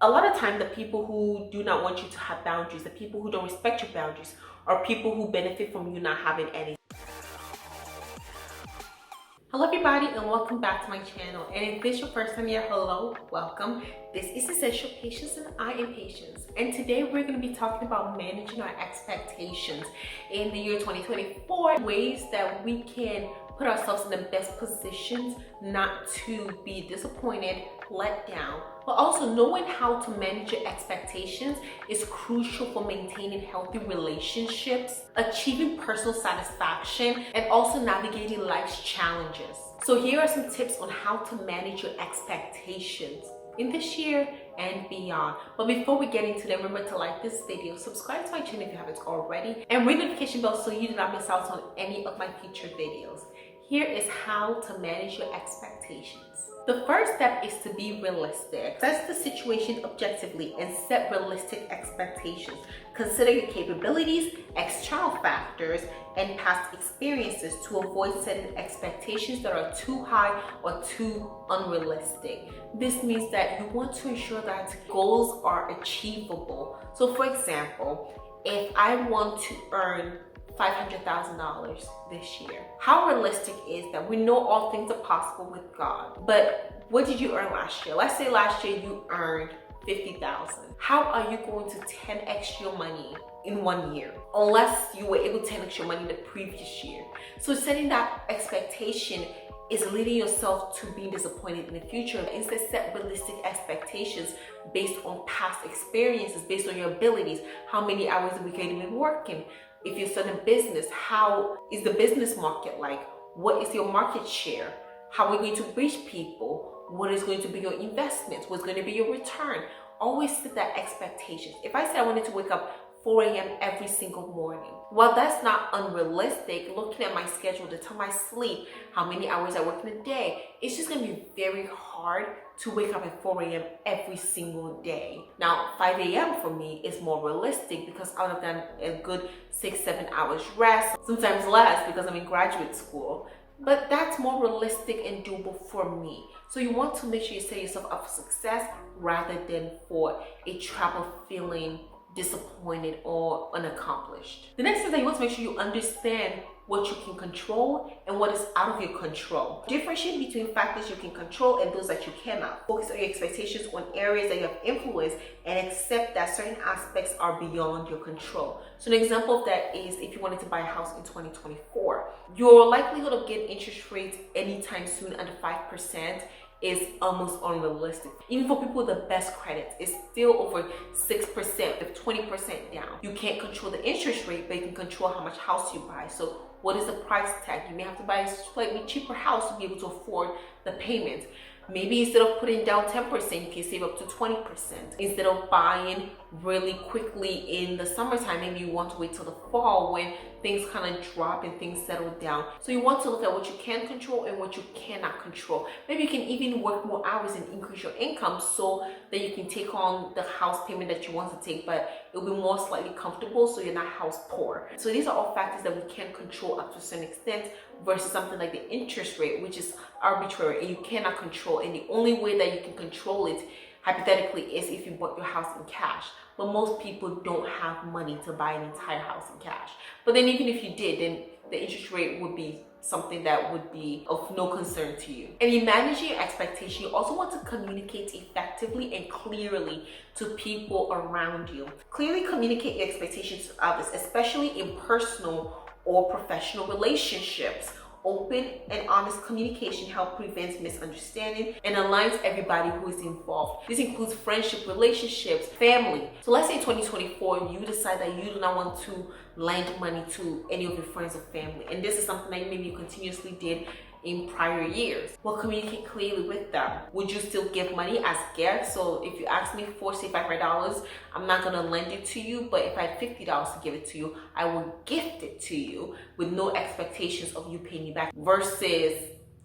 A lot of time, the people who do not want you to have boundaries, the people who don't respect your boundaries, are people who benefit from you not having any. Hello everybody and welcome back to my channel. And if this is your first time here, hello, welcome. This is Essential Patience and I am Patience. And today we're going to be talking about managing our expectations in the year 2024, ways that we can put ourselves in the best positions not to be disappointed, let down, but also knowing how to manage your expectations is crucial for maintaining healthy relationships, achieving personal satisfaction, and also navigating life's challenges. So here are some tips on how to manage your expectations in this year and beyond. But before we get into them, remember to like this video, subscribe to my channel if you haven't already, and ring the notification bell so you do not miss out on any of my future videos. Here is how to manage your expectations. The first step is to be realistic. Assess the situation objectively and set realistic expectations. Consider your capabilities, external factors, and past experiences to avoid setting expectations that are too high or too unrealistic. This means that you want to ensure that goals are achievable. So for example, if I want to earn $500,000 this year, how realistic is that? We know all things are possible with God, but what did you earn last year? Let's say last year you earned $50,000. How are you going to 10x your money in 1 year unless you were able to 10x your money the previous year? So setting that expectation is leading yourself to being disappointed in the future. Instead, set realistic expectations based on past experiences, based on your abilities. How many hours a week are you been working? If you're starting a business, how is the business market like? What is your market share? How are you going to reach people? What is going to be your investments? What's going to be your return? Always set that expectations. If I said I wanted to wake up 4 a.m. every single morning, well, that's not unrealistic. Looking at my schedule, the time I sleep, how many hours I work in a day, it's just going to be very hard to wake up at 4 a.m. every single day. Now, 5 a.m. for me is more realistic because I would have done a good 6-7 hours rest, sometimes less because I'm in graduate school. But that's more realistic and doable for me. So you want to make sure you set yourself up for success rather than for a trap of feeling disappointed or unaccomplished. The next thing is that you want to make sure you understand what you can control and what is out of your control. Differentiate between factors you can control and those that you cannot. Focus on your expectations on areas that you have influence and accept that certain aspects are beyond your control. So an example of that is if you wanted to buy a house in 2024, your likelihood of getting interest rates anytime soon under 5% is almost unrealistic. Even for people with the best credit, it's still over 6%, if 20% down. You can't control the interest rate, but you can control how much house you buy. So what is the price tag? You may have to buy a slightly cheaper house to be able to afford the payment. Maybe instead of putting down 10%, you can save up to 20%. Instead of buying really quickly in the summertime, maybe you want to wait till the fall when things kind of drop and things settle down. So you want to look at what you can control and what you cannot control. Maybe you can even work more hours and increase your income so that you can take on the house payment that you want to take, but it'll be more slightly comfortable so you're not house poor. So these are all factors that we can control up to a certain extent versus something like the interest rate, which is arbitrary and you cannot control. And the only way that you can control it hypothetically is if you bought your house in cash. But most people don't have money to buy an entire house in cash. But then even if you did, then the interest rate would be something that would be of no concern to you. And in managing your expectation, you also want to communicate effectively and clearly to people around you. Clearly communicate your expectations to others, especially in personal or professional relationships. Open and honest communication helps prevent misunderstanding and aligns everybody who is involved. This includes friendship, relationships, family. So let's say in 2024, you decide that you do not want to lend money to any of your friends or family. And this is something that maybe you continuously did in prior years. Well, communicate clearly with them. Would you still give money as gifts? So if you ask me for, say, $500, I'm not gonna lend it to you, but if I had $50 to give it to you, I will gift it to you with no expectations of you paying me back versus,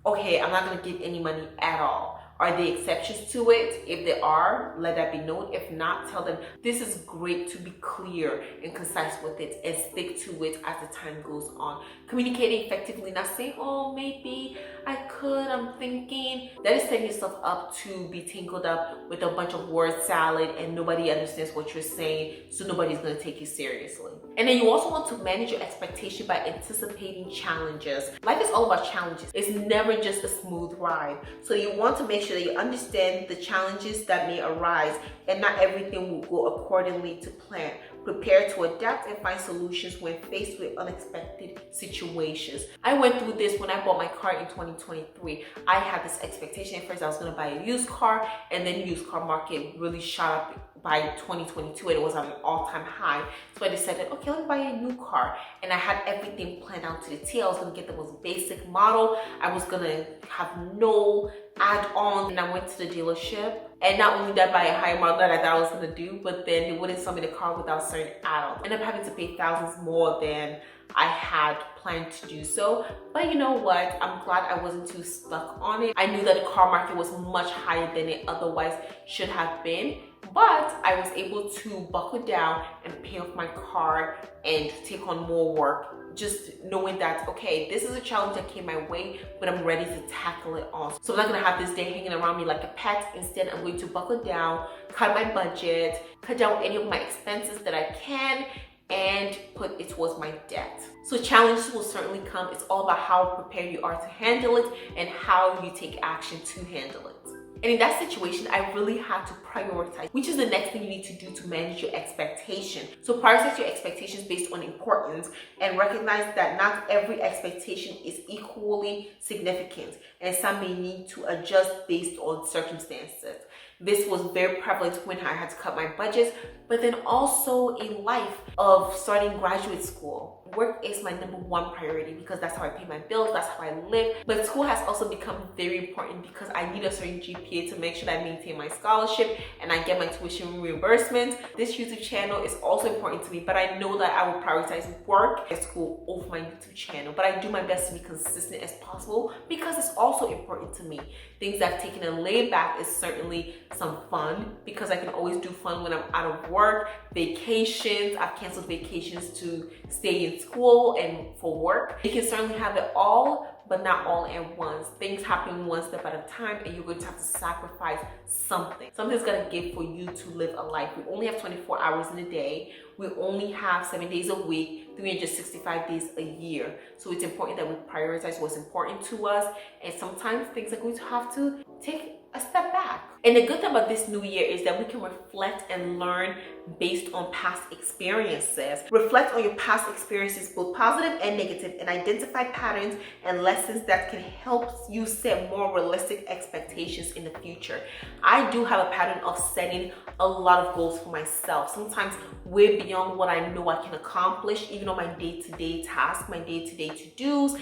okay, I'm not gonna give any money at all. Are there exceptions to it? If there are, let that be known. If not, tell them this is great to be clear and concise with it and stick to it as the time goes on. Communicating effectively, not saying, oh, maybe I could, I'm thinking. That is setting yourself up to be tangled up with a bunch of word salad and nobody understands what you're saying, so nobody's going to take you seriously. And then you also want to manage your expectation by anticipating challenges. Life is all about challenges. It's never just a smooth ride. So you want to make sure that you understand the challenges that may arise, and not everything will go accordingly to plan. Prepare to adapt and find solutions when faced with unexpected situations. I went through this when I bought my car in 2023. I had this expectation at first I was going to buy a used car, and then the used car market really shot up by 2022 and it was at an all-time high. So I decided, okay, let me buy a new car. And I had everything planned out to the T. I was going to get the most basic model. I was going to have no add-on. And I went to the dealership. And not only did I buy a higher model that I thought I was going to do, but then they wouldn't sell me the car without certain add-ons. I ended up having to pay thousands more than I had planned to do so. But you know what? I'm glad I wasn't too stuck on it. I knew that the car market was much higher than it otherwise should have been. But I was able to buckle down and pay off my car and take on more work, just knowing that, okay, this is a challenge that came my way, but I'm ready to tackle it on. So I'm not gonna have this day hanging around me like a pet. Instead, I'm going to buckle down, cut my budget, cut down any of my expenses that I can, and put it towards my debt. So challenges will certainly come. It's all about how prepared you are to handle it and how you take action to handle it. And in that situation, I really had to prioritize, which is the next thing you need to do to manage your expectation. So prioritize your expectations based on importance and recognize that not every expectation is equally significant, and some may need to adjust based on circumstances. This was very prevalent when I had to cut my budgets, but then also in life of starting graduate school. Work is my #1 priority because that's how I pay my bills, that's how I live. But school has also become very important because I need a certain GPA to make sure that I maintain my scholarship and I get my tuition reimbursement. This YouTube channel is also important to me, but I know that I will prioritize work and school over my YouTube channel. But I do my best to be consistent as possible because it's also important to me. Things I've taken a lay back is certainly some fun because I can always do fun when I'm out of work. Vacations, I've canceled vacations to stay in school and for work. You can certainly have it all, but not all at once. Things happen one step at a time, and you're going to have to sacrifice something. Something's gonna give for you to live a life. We only have 24 hours in a day. We only have 7 days a week, 365 days a year. So it's important that we prioritize what's important to us, and sometimes things are going to have to take a step back. And the good thing about this new year is that we can reflect and learn based on past experiences. Reflect on your past experiences, both positive and negative, and identify patterns and lessons that can help you set more realistic expectations in the future. I do have a pattern of setting a lot of goals for myself, sometimes way beyond what I know I can accomplish, even on my day-to-day tasks, my day-to-day to-dos.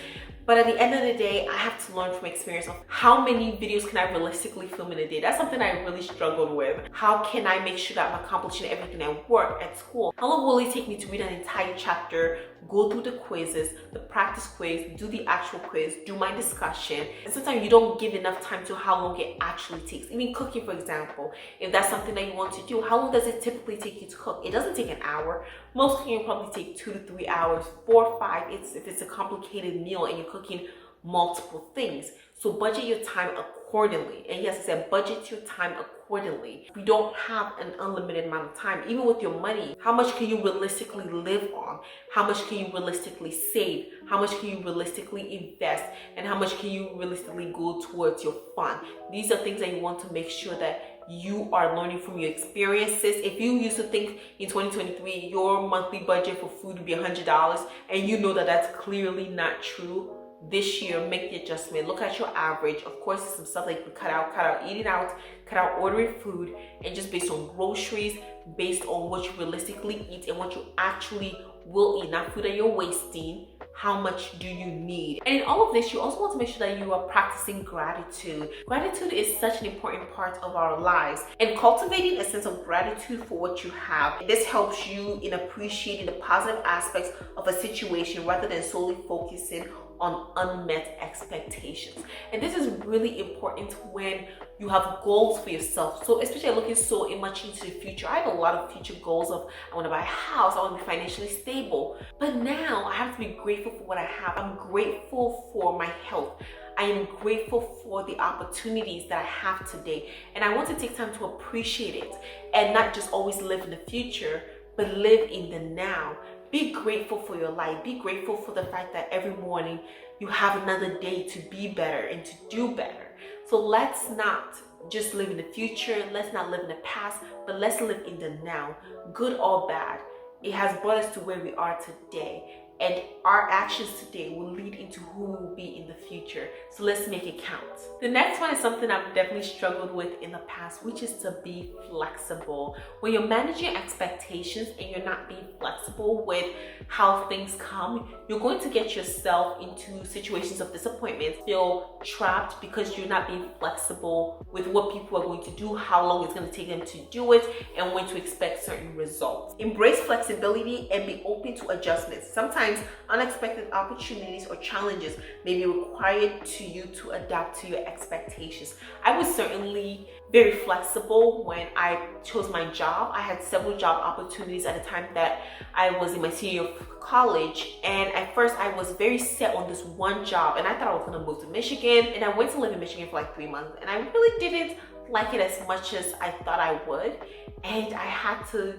But at the end of the day, I have to learn from experience of how many videos can I realistically film in a day. That's something I really struggled with. How can I make sure that I'm accomplishing everything at work, at school? How long will it take me to read an entire chapter, go through the quizzes, the practice quiz, do the actual quiz, do my discussion? And sometimes you don't give enough time to how long it actually takes. Even cooking, for example, if that's something that you want to do, how long does it typically take you to cook? It doesn't take an hour. Most cooking will probably take 2 to 3 hours, 4 or 5 if it's a complicated meal and you're cooking multiple things. So budget your time accordingly. And yes, I said budget your time accordingly. We don't have an unlimited amount of time. Even with your money, how much can you realistically live on? How much can you realistically save? How much can you realistically invest? And how much can you realistically go towards your fun? These are things that you want to make sure that you are learning from your experiences. If you used to think in 2023 your monthly budget for food would be $100 and you know that that's clearly not true, this year make the adjustment. Look at your average. Of course, there's some stuff that you can cut out eating out, cut out ordering food, and just based on groceries, based on what you realistically eat and what you actually will eat, not food that you're wasting. How much do you need? And in all of this, you also want to make sure that you are practicing gratitude. Gratitude is such an important part of our lives, and cultivating a sense of gratitude for what you have. This helps you in appreciating the positive aspects of a situation rather than solely focusing on unmet expectations. And this is really important when you have goals for yourself. So especially looking so much into the future. I have a lot of future goals of I want to buy a house, I want to be financially stable. But now I have to be grateful for what I have. I'm grateful for my health. I am grateful for the opportunities that I have today. And I want to take time to appreciate it and not just always live in the future, but live in the now. Be grateful for your life. Be grateful for the fact that every morning you have another day to be better and to do better. So let's not just live in the future. Let's not live in the past, but let's live in the now, good or bad. It has brought us to where we are today. And our actions today will lead into who we will be in the future. So let's make it count. The next one is something I've definitely struggled with in the past, which is to be flexible. When you're managing expectations and you're not being flexible with how things come, you're going to get yourself into situations of disappointment, feel trapped because you're not being flexible with what people are going to do, how long it's going to take them to do it, and when to expect certain results. Embrace flexibility and be open to adjustments. Sometimes unexpected opportunities or challenges may be required to you to adapt to your expectations. I was certainly very flexible when I chose my job. I had several job opportunities at the time that I was in my senior year of college, and at first I was very set on this one job, and I thought I was going to move to Michigan, and I went to live in Michigan for like 3 months, and I really didn't like it as much as I thought I would, and I had to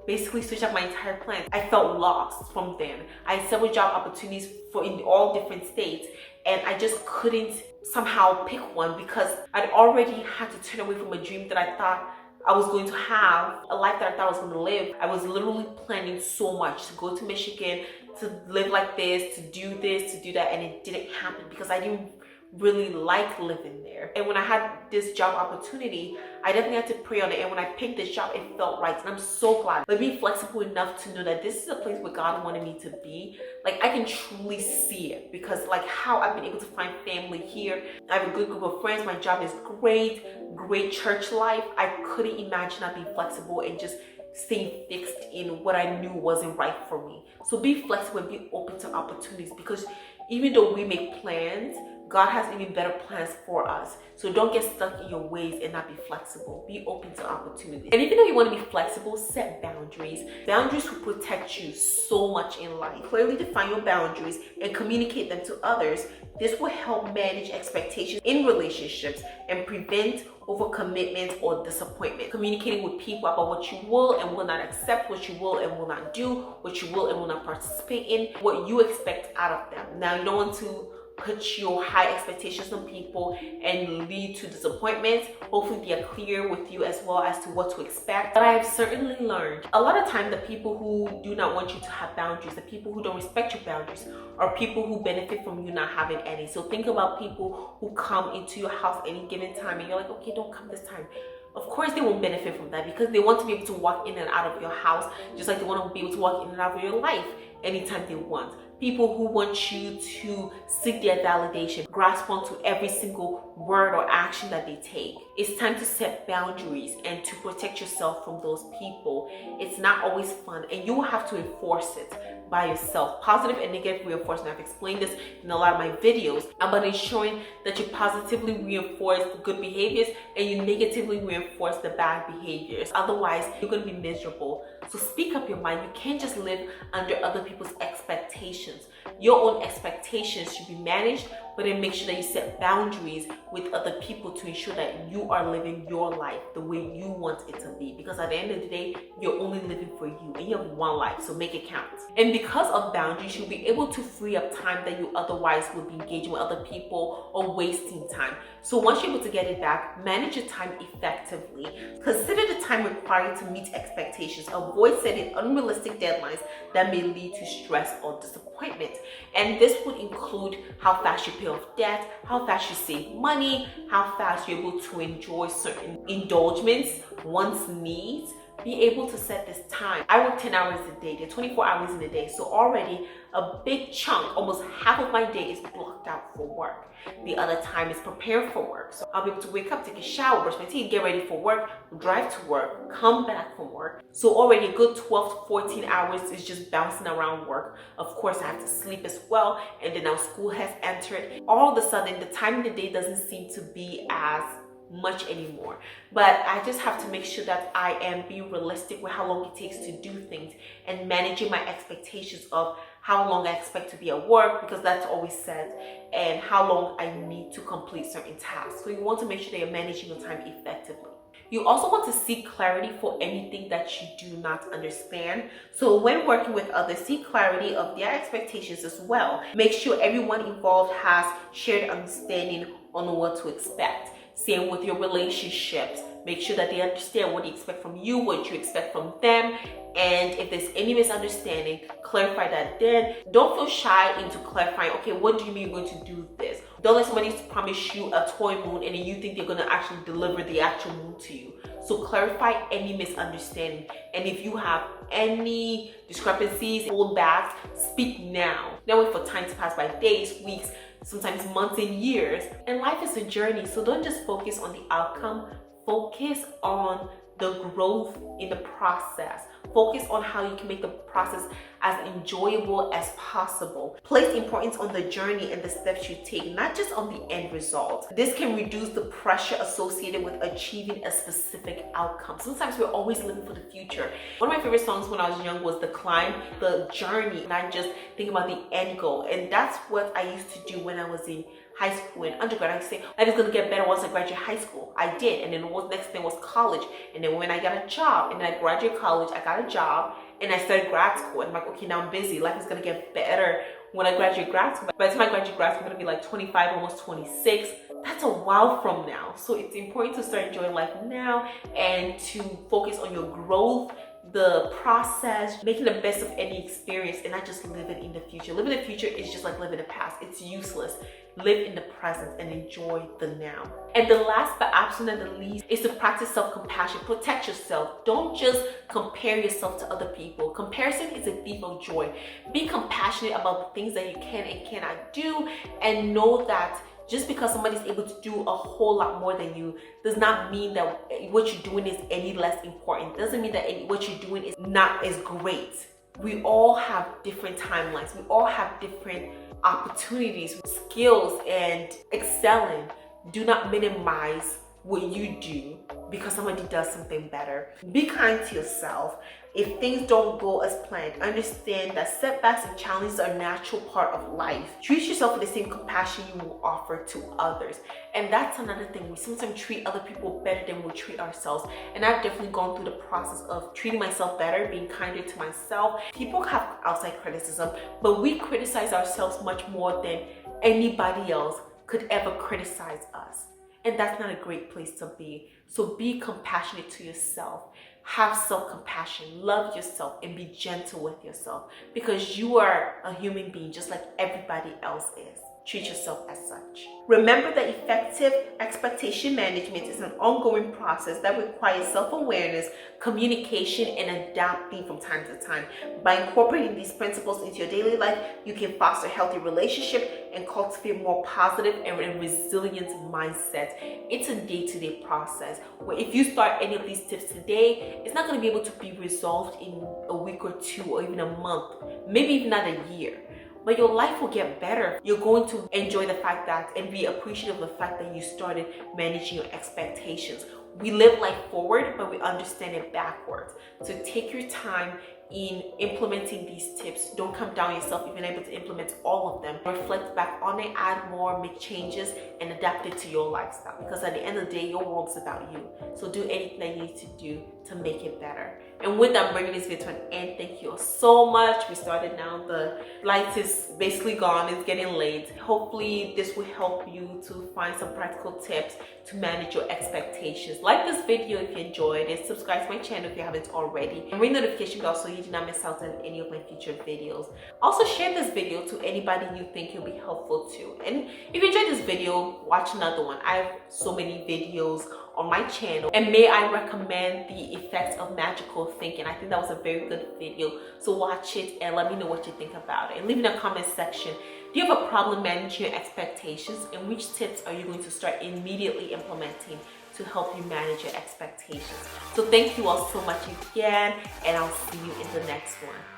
basically switch up my entire plan. I felt lost from then. I had several job opportunities in all different states, and I just couldn't somehow pick one because I'd already had to turn away from a dream that I thought I was going to have, a life that I thought I was going to live. I was literally planning so much to go to Michigan, to live like this, to do that, and it didn't happen because I didn't really like living there. And when I had this job opportunity, I definitely had to pray on it, and when I picked this job, it felt right, and I'm so glad. But being flexible enough to know that this is a place where God wanted me to be, like I can truly see it, because like how I've been able to find family here. I have a good group of friends, my job is great church life. I couldn't imagine not being flexible and just staying fixed in what I knew wasn't right for me. So be flexible and be open to opportunities, because even though we make plans, God has even better plans for us. So don't get stuck in your ways and not be flexible. Be open to opportunities. And even though you want to be flexible, set boundaries. Boundaries will protect you so much in life. Clearly define your boundaries and communicate them to others. This will help manage expectations in relationships and prevent overcommitment or disappointment. Communicating with people about what you will and will not accept, what you will and will not do, what you will and will not participate in, what you expect out of them. Now, you don't want to put your high expectations on people and lead to disappointment. Hopefully they are clear with you as well as to what to expect. But I have certainly learned a lot of time the people who do not want you to have boundaries, the people who don't respect your boundaries, are people who benefit from you not having any. So think about people who come into your house any given time and you're like, okay, don't come this time. Of course they won't benefit from that, because they want to be able to walk in and out of your house just like they want to be able to walk in and out of your life anytime they want. People who want you to seek their validation, grasp onto every single word or action that they take. It's time to set boundaries and to protect yourself from those people. It's not always fun, and you will have to enforce it by yourself. Positive and negative reinforcement. I've explained this in a lot of my videos about ensuring that you positively reinforce the good behaviors and you negatively reinforce the bad behaviors. Otherwise, you're going to be miserable. So speak up your mind. You can't just live under other people's expectations. Your own expectations should be managed, but then make sure that you set boundaries with other people to ensure that you are living your life the way you want it to be. Because at the end of the day, you're only living for you and you have one life, so make it count. And because of boundaries, you'll be able to free up time that you otherwise would be engaging with other people or wasting time. So once you're able to get it back, manage your time effectively. Consider the time required to meet expectations. Avoid setting unrealistic deadlines that may lead to stress or disappointment. And this would include how fast you pay off debt, how fast you save money, how fast you're able to enjoy certain indulgements, one's needs, be able to set this time. I work 10 hours a day, there are 24 hours in a day, so already a big chunk, almost half of my day is blocked out for work. The other time is prepared for work. So I'll be able to wake up, take a shower, brush my teeth, get ready for work, drive to work, come back from work. So already a good 12 to 14 hours is just bouncing around work. Of course, I have to sleep as well, and then now school has entered. All of a sudden, the time in the day doesn't seem to be as much anymore. But I just have to make sure that I am being realistic with how long it takes to do things and managing my expectations of how long I expect to be at work, because that's always said, and how long I need to complete certain tasks. So you want to make sure that you're managing your time effectively. You also want to seek clarity for anything that you do not understand. So when working with others, seek clarity of their expectations as well. Make sure everyone involved has shared understanding on what to expect. Same with your relationships. Make sure that they understand what you expect from you, what you expect from them. And if there's any misunderstanding, clarify that then. Don't feel shy into clarifying, okay, what do you mean you're going to do this? Don't let somebody promise you a toy moon and then you think they're going to actually deliver the actual moon to you. So clarify any misunderstanding. And if you have any discrepancies, hold back, speak now. Don't wait for time to pass by days, weeks, sometimes months and years. And life is a journey, so don't just focus on the outcome. Focus on the growth in the process. Focus on how you can make the process as enjoyable as possible. Place importance on the journey and the steps you take, not just on the end result. This can reduce the pressure associated with achieving a specific outcome. Sometimes we're always living for the future. One of my favorite songs when I was young was The Climb, the journey, not just think about the end goal. And that's what I used to do when I was in high school and undergrad. I used to say, life is going to get better once I graduate high school. I did. And then the next thing was college. And then when I got a job, and then I graduated college, I got a job, and I started grad school. And I'm like, okay, now I'm busy. Life is going to get better when I graduate grad school. By the time I graduate grad school, I'm going to be like 25, almost 26. That's a while from now. So it's important to start enjoying life now and to focus on your growth, the process, making the best of any experience, and not just living in the future. Living in the future is just like living in the past. It's useless. Live in the present and enjoy the now. And the last but absolutely not the least is to practice self-compassion. Protect yourself. Don't just compare yourself to other people. Comparison is a thief of joy. Be compassionate about the things that you can and cannot do, and know that just because somebody's able to do a whole lot more than you does not mean that what you're doing is any less important. It doesn't mean that what you're doing is not as great. We all have different timelines. We all have different opportunities, skills, and excelling. Do not minimize what you do because somebody does something better. Be kind to yourself. If things don't go as planned, understand that setbacks and challenges are a natural part of life. Treat yourself with the same compassion you will offer to others. And that's another thing. We sometimes treat other people better than we treat ourselves. And I've definitely gone through the process of treating myself better, being kinder to myself. People have outside criticism, but we criticize ourselves much more than anybody else could ever criticize us. And that's not a great place to be. So be compassionate to yourself. Have self-compassion, love yourself, and be gentle with yourself, because you are a human being just like everybody else is. Treat yourself as such. Remember that effective expectation management is an ongoing process that requires self-awareness, communication, and adapting from time to time. By incorporating these principles into your daily life, you can foster healthy relationships and cultivate more positive and resilient mindset. It's a day-to-day process where if you start any of these tips today, it's not going to be able to be resolved in a week or two or even a month, maybe even not a year. But your life will get better. You're going to enjoy the fact that and be appreciative of the fact that you started managing your expectations. We live life forward, but we understand it backwards. So take your time in implementing these tips. Don't come down yourself if you're able to implement all of them. Reflect back on it, add more, make changes, and adapt it to your lifestyle. Because at the end of the day, your world is about you. So do anything that you need to do to make it better. And with that, I'm bringing this video to an end. Thank you all so much. We started now. The light is basically gone. It's getting late. Hopefully, this will help you to find some practical tips to manage your expectations. Like this video if you enjoyed it. Subscribe to my channel if you haven't already. And ring notification bell so you do not miss out on any of my future videos. Also, share this video to anybody you think it'll be helpful to. And if you enjoyed this video, watch another one. I have so many videos on my channel, and may I recommend the effects of magical thinking. I think that was a very good video, so watch it and let me know what you think about it, and leave in the comment section, do you have a problem managing your expectations, and which tips are you going to start immediately implementing to help you manage your expectations? So thank you all so much again, and I'll see you in the next one.